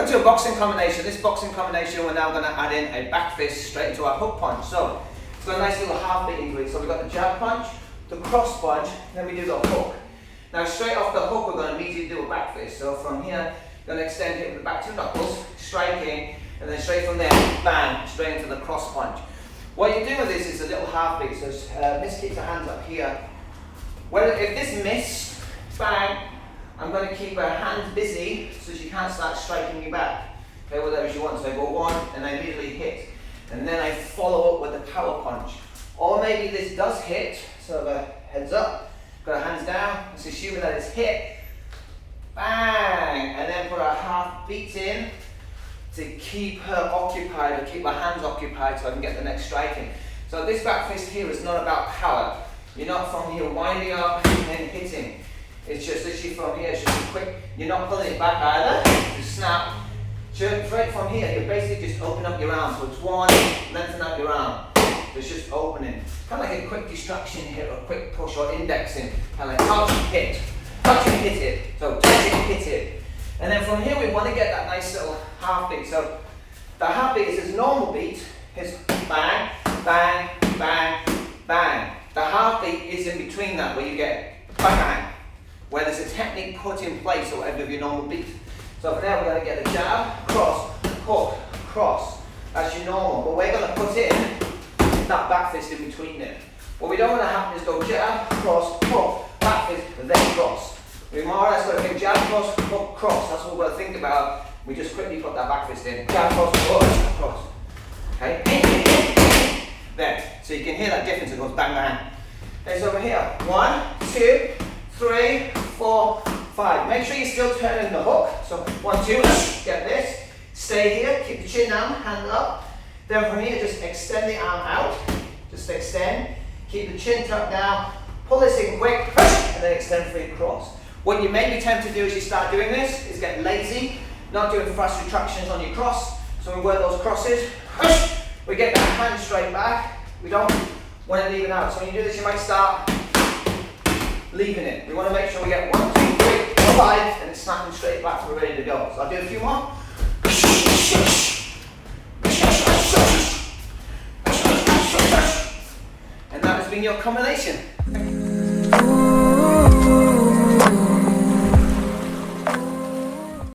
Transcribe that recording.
Welcome to a boxing combination. This boxing combination, we're now going to add in a back fist straight into our hook punch. So it's got a nice little half beat into it. So we've got the jab punch, the cross punch, then we do the hook. Now straight off the hook, we're going to immediately do a back fist. So from here, we're going to extend it with the back two knuckles, striking, and then straight from there, bang, straight into the cross punch. What you do with this is a little half beat. So Miss keeps her hands up here. Well, if this missed, bang, I'm going to keep her hands busy so she can't start striking me back. Okay, whatever she wants. So I go one and I immediately hit. And then I follow up with the power punch. Or maybe this does hit, so the heads up, got her hands down, it's assuming that it's hit. Bang! And then put her half beat in to keep her occupied, or keep her hands occupied so I can get the next strike in. So this back fist here is not about power. You're not from here winding up and hitting. It's just literally from here, it's just a quick, you're not pulling it back either, just snap. Straight from here, you're basically just open up your arm. So it's one, lengthen out your arm. So it's just opening. Kind of like a quick distraction here, or a quick push or indexing. Kind of like touch, hit and hit it. So touch it, hit it. And then from here we want to get that nice little half beat. So the half beat is his normal beat, is bang, bang, bang, bang. The half beat is in between that, where you get bang, bang, where there's a technique put in place or whatever of your normal beat. So for now we're going to get a jab, cross, hook, cross. That's your normal. But we're going to put in that back fist in between it. What we don't want to happen is go jab, cross, hook, back fist, and then cross. We more or less got to think jab, cross, hook, cross. That's what we're going to think about. We just quickly put that back fist in. Jab, cross, hook, cross. Okay? There. So you can hear that difference. It goes bang, bang. Then over here. 1, 2, 3, 4, 5. Make sure you're still turning the hook. So 1, 2, get this. Stay here, keep the chin down, hand up. Then from here, just extend the arm out. Just extend. Keep the chin tucked down. Pull this in quick, and then extend free across. What you may be tempted to do as you start doing this is get lazy, not doing thrust retractions on your cross. So we work those crosses. We get that hand straight back. We don't want to leave it out. So when you do this, you might start leaving it. We want to make sure we get 1, 2, 3, 4, 5, and it's snapping straight back so we're ready to go. So I'll do a few more. And that has been your combination.